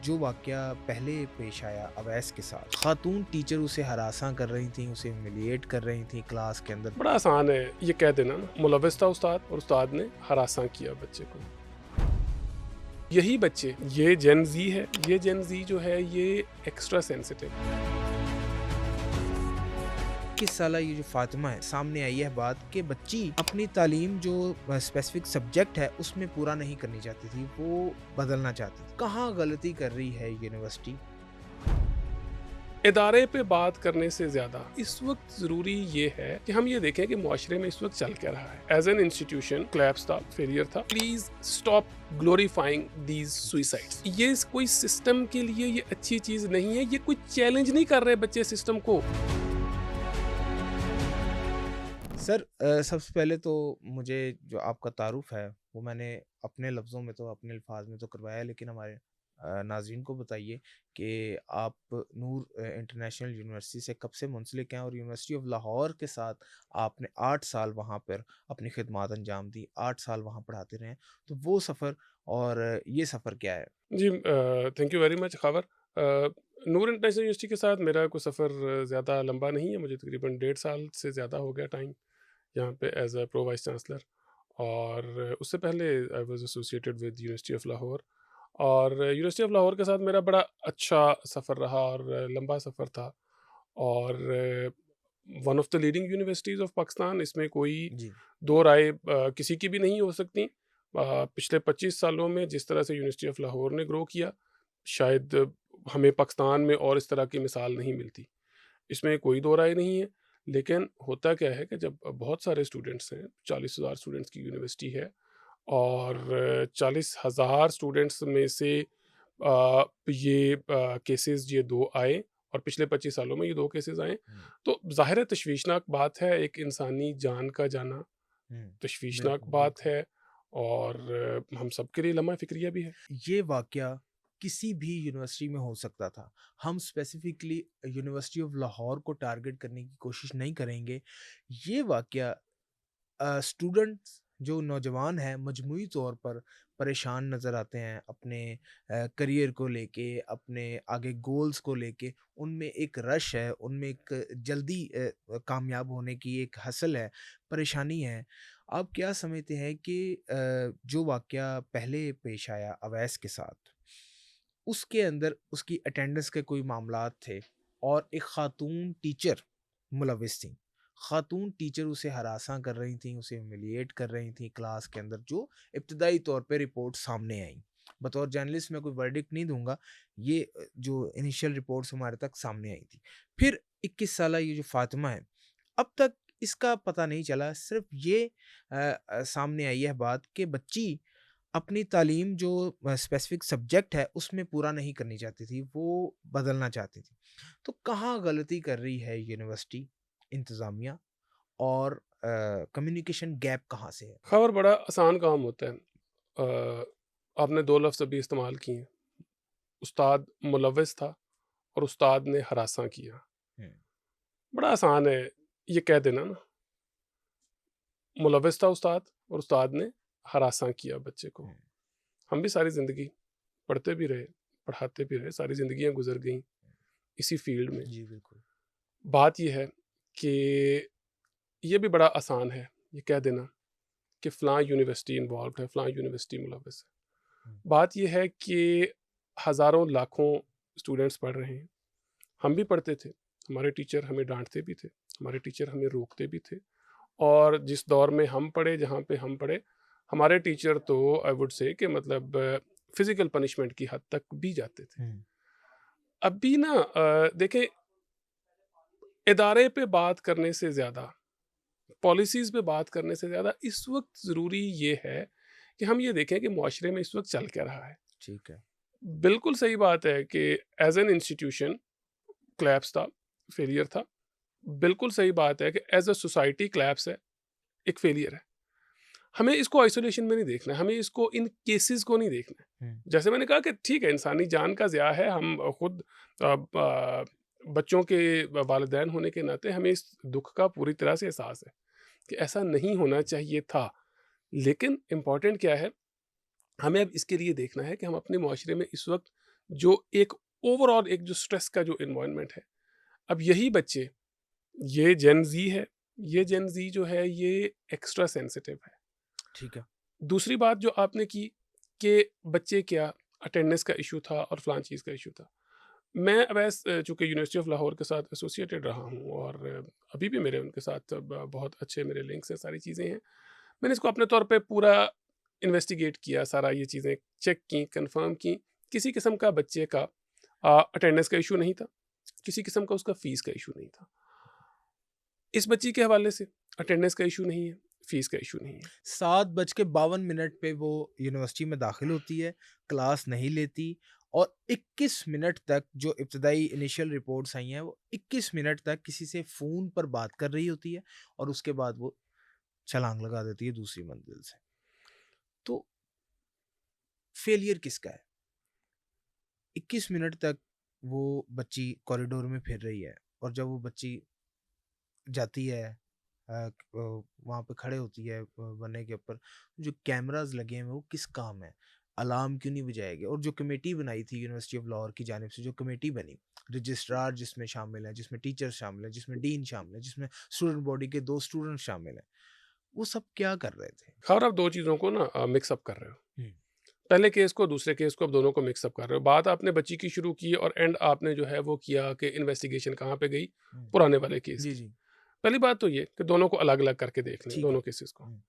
जो वाक़या पहले पेश आया अवैस के साथ, खातून टीचर उसे हरासा कर रही थीं, उसे ह्यूमिलिएट कर रही थीं क्लास के अंदर। बड़ा आसान है ये कह देना ना, मुलविस था उस्ताद और उस्ताद ने हरासा किया बच्चे को। यही बच्चे, ये जेन ज़ी है, ये जेन ज़ी जो है ये एक्स्ट्रा सेंसिटिव है। 21 साला ये जो फ़ातिमा है, सामने आई है बात कि बच्ची अपनी तालीम जो स्पेसिफ़िक सब्जेक्ट है, उसमें पूरा नहीं करनी चाहती थी, वो बदलना चाहती थी। कहाँ गलती कर रही है यूनिवर्सिटी? इदारे पे बात करने से ज़्यादा इस वक्त ज़रूरी ये है कि हम ये देखें कि मुआशरे में इस वक्त चल क्या रहा है। एज एन इंस्टीट्यूशन कोलैप्स था, फेलियर था। Please stop glorifying these suicides. ये कोई सिस्टम के लिए ये अच्छी चीज़ नहीं है, ये कोई चैलेंज नहीं कर रहे बच्चे सिस्टम को। सर सबसे पहले तो मुझे जो आपका तारुफ़ है, वो मैंने अपने लफ्ज़ों में तो अपने अल्फ़ाज़ में तो करवाया, लेकिन हमारे नाज़रीन को बताइए कि आप नूर इंटरनेशनल यूनिवर्सिटी से कब से मुंसलिक हैं और यूनिवर्सिटी ऑफ लाहौर के साथ आपने 8 साल वहाँ पर अपनी खिदमात अंजाम दी, 8 साल वहाँ पढ़ाते रहे हैं, तो वो सफ़र और ये सफ़र क्या है? जी, थैंक यू वेरी मच खबर। नूर इंटरनेशनल यूनिवर्सिटी के साथ मेरा कोई सफ़र ज़्यादा लंबा नहीं है, मुझे तकरीबन 1.5 साल से ज़्यादा हो गया टाइम यहाँ पे as a pro vice chancellor. और उससे पहले I was associated with university of Lahore. और यूनिवर्सिटी ऑफ लाहौर के साथ मेरा बड़ा अच्छा सफ़र रहा और लंबा सफ़र था। और one of the leading universities of Pakistan, इसमें कोई जी। दो राय किसी की भी नहीं हो सकती। पिछले 25 सालों में जिस तरह से यूनिवर्सिटी ऑफ लाहौर ने ग्रो किया, शायद हमें पाकिस्तान में और इस तरह की मिसाल नहीं मिलती। इसमें कोई दो राय नहीं है। लेकिन होता क्या है कि जब बहुत सारे स्टूडेंट्स हैं, 40,000 स्टूडेंट्स की यूनिवर्सिटी है और 40,000 स्टूडेंट्स में से ये केसेस ये 2 आए और पिछले 25 सालों में ये 2 केसेस आए। हुँ, तो ज़ाहिर है तशवीशनाक बात है, एक इंसानी जान का जाना हुँ। तशवीशनाक बिल्कुल, बात बिल्कुल। है। और हम सबके लिए लम्हा फ़िक्रिया भी है। ये वाक़या किसी भी यूनिवर्सिटी में हो सकता था। हम स्पेसिफ़िकली यूनिवर्सिटी ऑफ लाहौर को टारगेट करने की कोशिश नहीं करेंगे। ये वाक़या स्टूडेंट्स जो नौजवान हैं मजमूई तौर पर परेशान नज़र आते हैं अपने करियर को लेके, अपने आगे गोल्स को लेके। उनमें एक रश है, उनमें एक जल्दी कामयाब होने की एक हसल है, परेशानी है। आप क्या समझते हैं कि जो वाक़या पहले पेश आया अवैस के साथ, उसके अंदर उसकी अटेंडेंस के कोई मामलात थे और एक खातून टीचर मुलविस थीं। खातून टीचर उसे हरासा कर रही थीं, उसे ह्यूमिलिएट कर रही थीं क्लास के अंदर, जो इब्तिदाई तौर पे रिपोर्ट सामने आईं। बतौर जर्नलिस्ट मैं कोई वर्डिक्ट नहीं दूँगा, ये जो इनिशियल रिपोर्ट्स हमारे तक सामने आई थी। फिर 21 साला ये जो फ़ातिमा है, अब तक इसका पता नहीं चला, सिर्फ़ ये सामने आई है बात कि बच्ची अपनी तालीम जो स्पेसिफ़िक सब्जेक्ट है, उसमें पूरा नहीं करनी चाहती थी, वो बदलना चाहती थी। तो कहाँ गलती कर रही है यूनिवर्सिटी, इंतज़ामिया और कम्युनिकेशन गैप कहाँ से है? खबर बड़ा आसान काम होता है। आपने 2 लफ्ज़ अभी इस्तेमाल किए हैं, उस्ताद मुलव्विस था और उस्ताद ने हरासा किया। हुँ, बड़ा आसान है ये कह देना ना, मुलव्विस था उस्ताद और उस्ताद ने हरासा किया बच्चे को। हुँ, हम भी सारी ज़िंदगी पढ़ते भी रहे, पढ़ाते भी रहे, सारी ज़िंदगियाँ गुज़र गईं इसी फ़ील्ड में। जी, बिल्कुल। बात ये है कि ये भी बड़ा आसान है ये कह देना कि फ़लाँ यूनिवर्सिटी इन्वॉल्व्ड है, फ़लाँ यूनिवर्सिटी मुलव्विस है। हुँ, बात ये है कि हज़ारों लाखों स्टूडेंट्स पढ़ रहे हैं। हम भी पढ़ते थे, हमारे टीचर हमें डाँटते भी थे, हमारे टीचर हमें रोकते भी थे। और जिस दौर में हम पढ़े, जहाँ पे हम पढ़े, हमारे टीचर तो आई वुड से कि मतलब फ़िज़िकल पनिशमेंट की हद तक भी जाते थे। हुँ, अभी ना देखें, इदारे पे बात करने से ज़्यादा, पॉलिसीज़ पे बात करने से ज़्यादा इस वक़्त ज़रूरी ये है कि हम ये देखें कि मुआशरे में इस वक़्त चल क्या रहा है। ठीक है। बिल्कुल सही बात है कि एज़ एन इंस्टीट्यूशन कोलैप्स था, फेलियर था। बिल्कुल सही बात है कि एज़ अ सोसाइटी कोलैप्स है, एक फेलियर है। हमें इसको आइसोलेशन में नहीं देखना है, हमें इसको इन केसेस को नहीं देखना है। हुँ, जैसे मैंने कहा कि ठीक है, इंसानी जान का ज़िया है, हम खुद बच्चों के वालिदैन होने के नाते हमें इस दुःख का पूरी तरह से एहसास है कि ऐसा नहीं होना चाहिए था। लेकिन इम्पोर्टेंट क्या है, हमें अब इसके लिए देखना है कि हम अपने मुआशरे में इस वक़्त जो एक ओवरऑल एक जो स्ट्रेस का जो एनवायरनमेंट है, अब यही बच्चे, ये जेन ज़ी है, ये जेन ज़ी जो है ये एक्स्ट्रा सेंसिटिव है। ठीक है। दूसरी बात जो आपने की कि बच्चे क्या अटेंडेंस का इशू था और फलां चीज़ का इशू था। मैं अब चूँकि यूनिवर्सिटी ऑफ लाहौर के साथ एसोसिएटेड रहा हूँ और अभी भी मेरे उनके साथ बहुत अच्छे मेरे लिंक्स हैं, सारी चीज़ें हैं। मैंने इसको अपने तौर पे पूरा इन्वेस्टिगेट किया, सारा ये चीज़ें चेक की, कन्फर्म की। किसी किस्म का बच्चे का अटेंडेंस का इशू नहीं था, किसी किस्म का उसका फ़ीस का इशू नहीं था। इस बच्ची के हवाले से अटेंडेंस का इशू नहीं है, फ़ीस का इशू नहीं है। 7:52 पे वो यूनिवर्सिटी में दाखिल होती है, क्लास नहीं लेती और 21 मिनट तक जो इब्तदाई इनिशियल रिपोर्ट्स आई हैं, वो 21 मिनट तक किसी से फ़ोन पर बात कर रही होती है और उसके बाद वो छलांग लगा देती है दूसरी मंजिल से। तो फेलियर किसका है? 21 मिनट तक वो बच्ची कॉरिडोर में फिर रही है और जब वो बच्ची जाती है वहाँ पे खड़े होती है बनने के ऊपर, जो कैमरास लगे हैं वो किस काम है? अलार्म क्यों नहीं बजाया गया? और जो कमेटी बनाई थी यूनिवर्सिटी ऑफ लाहौर की जानिब से, जो कमेटी बनी, रजिस्ट्रार जिसमें शामिल है, जिसमें टीचर्स शामिल है, जिसमें डीन शामिल है, जिसमें स्टूडेंट बॉडी के 2 स्टूडेंट शामिल हैं, वो सब क्या कर रहे थे? और आप 2 चीज़ों को ना मिक्स अप कर रहे हो। हुँ, पहले केस को, दूसरे केस को, आप दोनों को मिक्स अप कर रहे हो। बात आपने बच्ची की शुरू की और एंड आपने जो है वो किया कि इन्वेस्टिगेशन कहाँ पे गई, हुँ। पुराने वाले केस जी, की। जी। पहली बात तो ये कि दोनों को अलग-अलग करके देख लें, ठीक है। दोनों केसेस को। हुँ,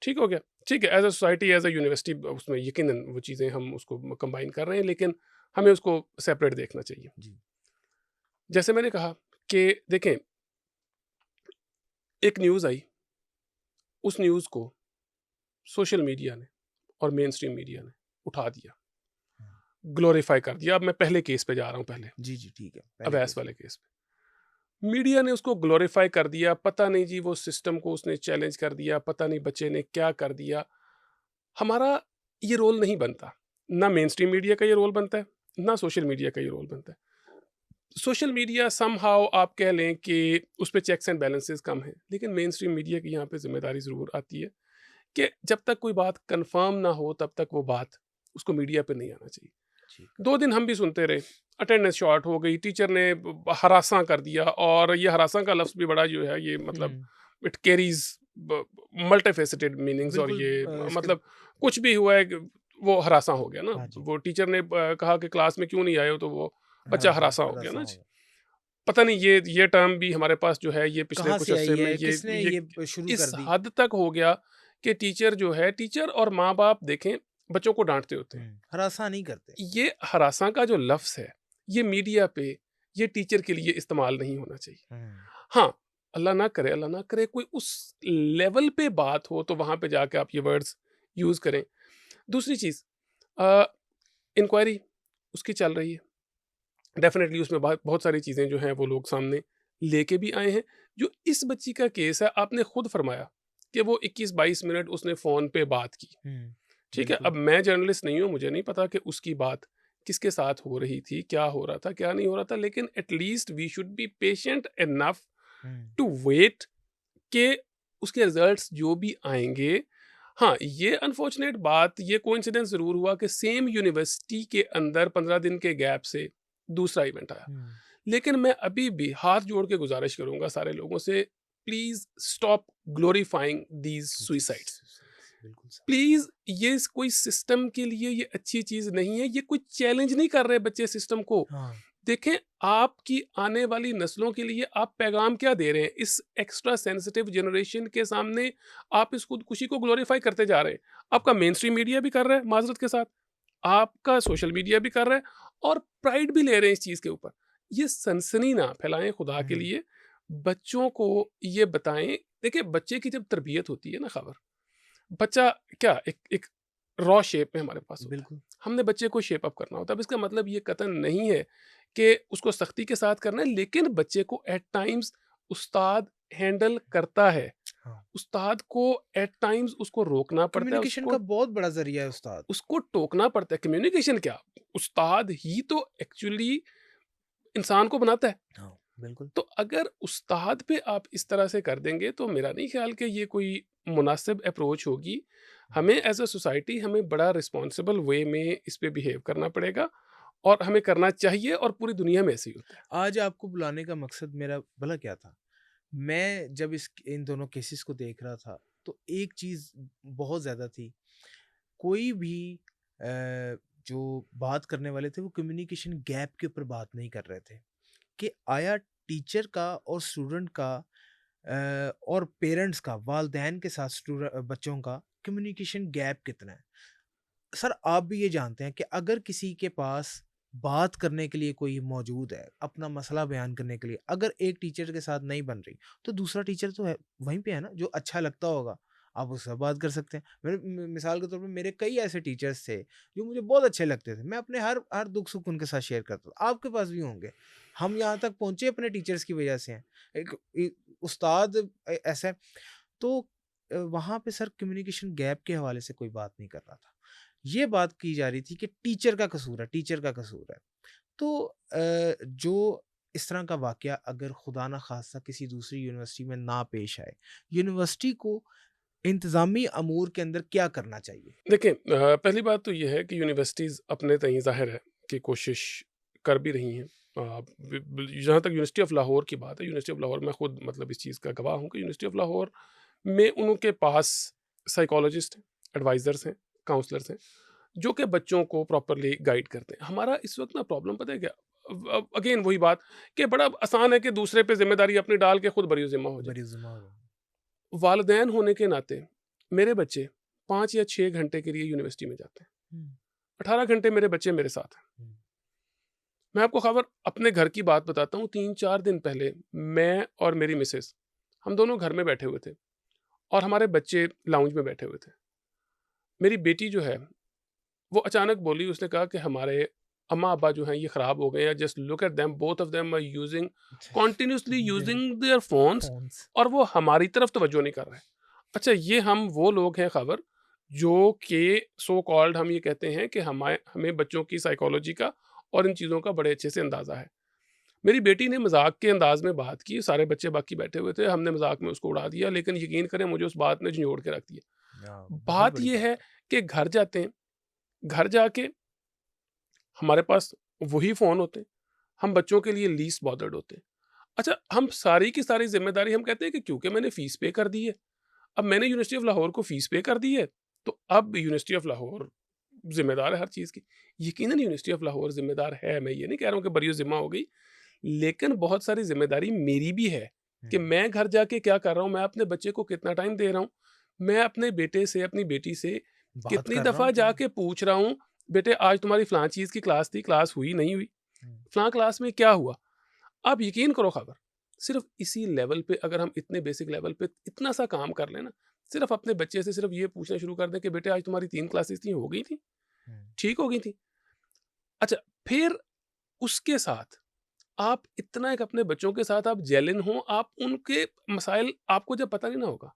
ठीक हो गया? ठीक है, as a society, as a university उसमें यकीनन वो चीज़ें हम उसको कंबाइन कर रहे हैं, लेकिन हमें उसको सेपरेट देखना चाहिए। जी। जैसे मैंने कहा कि देखें, एक न्यूज़ आई, उस न्यूज़ को सोशल मीडिया ने और मेन स्ट्रीम मीडिया ने उठा दिया, हुँ। ग्लोरीफाई कर दिया। अब मैं पहले केस पे जा रहा हूँ पहले, जी, जी, ठीक है। पहले अवैस केस वाले केस पे। मीडिया ने उसको ग्लोरीफाई कर दिया, पता नहीं जी वो सिस्टम को उसने चैलेंज कर दिया, पता नहीं बच्चे ने क्या कर दिया। हमारा ये रोल नहीं बनता, ना मेन स्ट्रीम मीडिया का ये रोल बनता है, ना सोशल मीडिया का ये रोल बनता है। सोशल मीडिया समहाउ आप कह लें कि उस पे चेक्स एंड बैलेंसेस कम हैं, लेकिन मेन स्ट्रीम मीडिया की यहाँ पे ज़िम्मेदारी ज़रूर आती है कि जब तक कोई बात कन्फर्म ना हो, तब तक वो बात उसको मीडिया पे नहीं आना चाहिए। ठीक। 2 दिन हम भी सुनते रहे, अटेंडेंस शॉर्ट हो गई, टीचर ने हरासा कर दिया, और ये हरासा का लफ्ज़ भी बड़ा जो है ये मतलब हुँ। इट कैरीज़ मल्टीफेसेटेड मीनिंग्स, और बिल्कुल ये इसके मतलब कुछ भी हुआ है कि वो हरासा हो गया ना। हाँ जी, वो टीचर ने कहा कि क्लास में क्यों नहीं आए हो, तो वो बच्चा हरासा हो गया हरासा ना हो जी। गया। पता नहीं ये टर्म भी हमारे पास जो है ये पिछले कहाँ कुछ से आई अरसे में है? ये किसने ये ये शुरू इस कर दी? हद तक हो गया कि टीचर जो है, टीचर और माँ-बाप देखें बच्चों को डाँटते होते हैं। हरासा नहीं करते। ये हरासा का जो लफ्ज़ है, ये मीडिया पे, ये टीचर के लिए इस्तेमाल नहीं होना चाहिए। हुँ, हाँ, अल्लाह ना करे कोई उस लेवल पे बात हो, तो वहाँ पे जाके आप ये वर्ड्स यूज़ करें। दूसरी चीज़, अ, इंक्वायरी उसकी चल रही है। डेफ़िनेटली उसमें बहुत बहुत सारी चीज़ें जो हैं वो लोग सामने लेके भी आए हैं। जो इस बच्ची का केस है, आपने खुद फरमाया कि वो 21-22 मिनट उसने फ़ोन पे बात की। हुँ, ठीक है? बिल्कुल। अब मैं जर्नलिस्ट नहीं हूँ, मुझे नहीं पता कि उसकी बात किसके साथ हो रही थी, क्या हो रहा था, क्या नहीं हो रहा था, लेकिन at least we should be patient enough हुँ, टू वेट कि उसके रिज़ल्ट्स जो भी आएँगे। हाँ, ये अनफॉर्चुनेट बात, ये कोइंसिडेंस ज़रूर हुआ कि सेम यूनिवर्सिटी के अंदर 15 दिन के गैप से दूसरा इवेंट आया। हुँ। लेकिन मैं अभी भी हाथ जोड़ के गुज़ारिश करूँगा सारे लोगों से, प्लीज़ स्टॉप ग्लोरीफाइंग दीज़ जी, सुइसाइड्स। बिल्कुल सर। प्लीज़, ये कोई सिस्टम के लिए ये अच्छी चीज़ नहीं है, ये कोई चैलेंज नहीं कर रहे बच्चे सिस्टम को। हाँ, देखें, आपकी आने वाली नस्लों के लिए आप पैगाम क्या दे रहे हैं? इस एक्स्ट्रा सेंसिटिव जनरेशन के सामने आप इस खुदकुशी को ग्लोरीफाई करते जा रहे हैं। आपका मेनस्ट्रीम मीडिया भी कर रहा है माज़रत के साथ, आपका सोशल मीडिया भी कर रहा है, और प्राइड भी ले रहे हैं इस चीज़ के ऊपर। ये सनसनी ना फैलाएँ खुदा के हुँ, लिए, बच्चों को ये बताएँ। देखिए, बच्चे की जब तरबियत होती है ना ख़बर, बच्चा क्या एक एक रॉ शेप में हमारे पास होता है। बिल्कुल। हमने बच्चे को शेप अप करना होता है। अब इसका मतलब ये कतई नहीं है कि उसको सख्ती के साथ करना है, लेकिन बच्चे को एट टाइम्स उस्ताद हैंडल करता है। हाँ, उस्ताद को एट टाइम्स उसको रोकना पड़ता है, कम्युनिकेशन का बहुत बड़ा ज़रिया है उस्ताद। उसको टोकना पड़ता है। कम्युनिकेशन क्या, उस्ताद ही तो एक्चुअली इंसान को बनाता है। हाँ, बिल्कुल। तो अगर उस्ताद पे आप इस तरह से कर देंगे, तो मेरा नहीं ख्याल कि ये कोई मुनासिब अप्रोच होगी। हुँ, हमें एज़ अ सोसाइटी हमें बड़ा रिस्पॉन्सिबल वे में इस पे बिहेव करना पड़ेगा, और हमें करना चाहिए और पूरी दुनिया में ऐसे ही होता है। आज आपको बुलाने का मकसद मेरा भला क्या था? मैं जब इस इन दोनों केसेस को देख रहा था, तो एक चीज़ बहुत ज़्यादा थी। कोई भी जो बात करने वाले थे, वो कम्युनिकेशन गैप के ऊपर बात नहीं कर रहे थे, कि आया टीचर का और स्टूडेंट का और पेरेंट्स का, वालिदैन के साथ बच्चों का कम्युनिकेशन गैप कितना है। सर, आप भी ये जानते हैं कि अगर किसी के पास बात करने के लिए कोई मौजूद है, अपना मसला बयान करने के लिए, अगर एक टीचर के साथ नहीं बन रही, तो दूसरा टीचर तो है, वहीं पे है ना, जो अच्छा लगता होगा, आप उससे बात कर सकते हैं। मेरे मिसाल के तौर पे मेरे कई ऐसे टीचर्स थे, जो मुझे बहुत अच्छे लगते थे। मैं अपने हर हर दुख-सुख उनके साथ शेयर करता था। आपके पास भी होंगे। हम यहाँ तक पहुँचे अपने टीचर्स की वजह से हैं। एक उस्ताद ऐसा है, तो वहाँ पे सर कम्युनिकेशन गैप के हवाले से कोई बात नहीं कर रहा था। ये बात की जा रही थी कि टीचर का कसूर है, टीचर का कसूर है। तो जो इस तरह का वाक़या अगर खुदा ना ख़ास्ता किसी दूसरी यूनिवर्सिटी में ना पेश आए, यूनिवर्सिटी को इंतज़ामी अमूर के अंदर क्या करना चाहिए? देखें, पहली बात तो ये है कि यूनिवर्सिटीज़ अपने तहीं ज़ाहिर है कि कोशिश कर भी रही हैं। जहाँ तक यूनिवर्सिटी ऑफ लाहौर की बात है, यूनिवर्सिटी ऑफ लाहौर मैं खुद मतलब इस चीज़ का गवाह हूँ कि यूनिवर्सिटी ऑफ लाहौर में उनके पास साइकोलॉजिस्ट हैं, एडवाइज़र्स हैं, काउंसलर्स हैं, जो कि बच्चों को प्रॉपरली गाइड करते हैं। हमारा इस वक्त ना प्रॉब्लम पता है क्या? अब अगेन वही बात कि बड़ा आसान है कि दूसरे पे ज़िम्मेदारी अपनी डाल के खुद बरी ज़िम्मा हो जाए। बरिज़्मा हो। वालिदैन होने के नाते मेरे बच्चे 5 या 6 घंटे के लिए यूनिवर्सिटी में जाते हैं। हुँ, 18 घंटे मेरे बच्चे मेरे साथ हैं। हुँ, मैं आपको खबर अपने घर की बात बताता हूँ, 3-4 दिन पहले मैं और मेरी मिसेज़ हम दोनों घर में बैठे हुए थे और हमारे बच्चे लाउंज में बैठे हुए थे। मेरी बेटी जो है, वो अचानक बोली, उसने कहा कि हमारे अम्मा-अब्बा जो हैं ये ख़राब हो गए हैं, just look at them, both of them are using continuously they're using their phones phones. और वो हमारी तरफ तवज्जो नहीं कर रहे हैं। अच्छा, ये हम वो लोग हैं खबर जो कि सो कॉल्ड हम ये कहते हैं कि हमारे हमें बच्चों की साइकोलॉजी का और इन चीज़ों का बड़े अच्छे से अंदाज़ा है। मेरी बेटी ने मज़ाक के अंदाज़ में बात की, सारे बच्चे बाकी बैठे हुए थे, हमने मज़ाक में उसको उड़ा दिया, लेकिन यकीन करें मुझे उस बात ने झंझोड़ के रख दिया। बहुत बात बड़ी ये बात है है। कि घर जाते हैं, घर जाके हमारे पास वही फ़ोन होते हैं, हम बच्चों के लिए लीस्ट बॉदर्ड होते हैं। अच्छा, हम सारी की सारी ज़िम्मेदारी हम कहते हैं कि क्योंकि मैंने फ़ीस पे कर दी है, अब मैंने यूनिवर्सिटी ऑफ लाहौर को फ़ीस पे कर दी है, तो अब यूनिवर्सिटी ऑफ लाहौर ज़िम्मेदार है हर चीज़ की। यकीनन यूनिवर्सिटी ऑफ लाहौर ज़िम्मेदार है, मैं ये नहीं कह रहा हूँ कि बरी-ओ-ज़िम्मा हो गई, लेकिन बहुत सारी ज़िम्मेदारी मेरी भी है कि हुँ, मैं घर जाके क्या कर रहा हूँ, मैं अपने बच्चे को कितना टाइम दे रहा हूँ। मैं अपने बेटे से, अपनी बेटी से बात कितनी कर रहा दफ़ा हूँ कि नहीं? जाके पूछ रहा हूँ, बेटे आज तुम्हारी फलाँ चीज़ की क्लास थी, क्लास हुई, नहीं हुई? हुँ, फलाँ क्लास में क्या हुआ? आप यकीन करो खबर, सिर्फ़ इसी लेवल पे अगर हम इतने बेसिक लेवल पे इतना सा काम कर लें ना, सिर्फ़ अपने बच्चे से सिर्फ़ ये पूछना शुरू कर दें कि बेटे आज तुम्हारी 3 क्लासेस थी, हो गई थी? हुँ, ठीक हो गई थी? अच्छा, फिर उसके साथ आप इतना एक अपने बच्चों के साथ आप जेन्युइन हो, आप उनके मसाइल आपको जब पता नहीं ना होगा,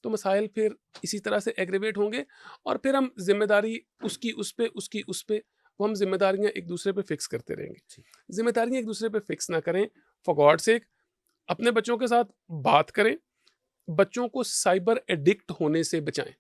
तो मसाइल फिर इसी तरह से एग्रीवेट होंगे और फिर हम ज़िम्मेदारी उसकी उस पे, उसकी उस पे, वो हम ज़िम्मेदारियाँ एक-दूसरे पे फ़िक्स करते रहेंगे। जी। ज़िम्मेदारियाँ एक-दूसरे पे फ़िक्स ना करें, फॉर गॉड सेक अपने बच्चों के साथ बात करें, बच्चों को साइबर एडिक्ट होने से बचाएँ।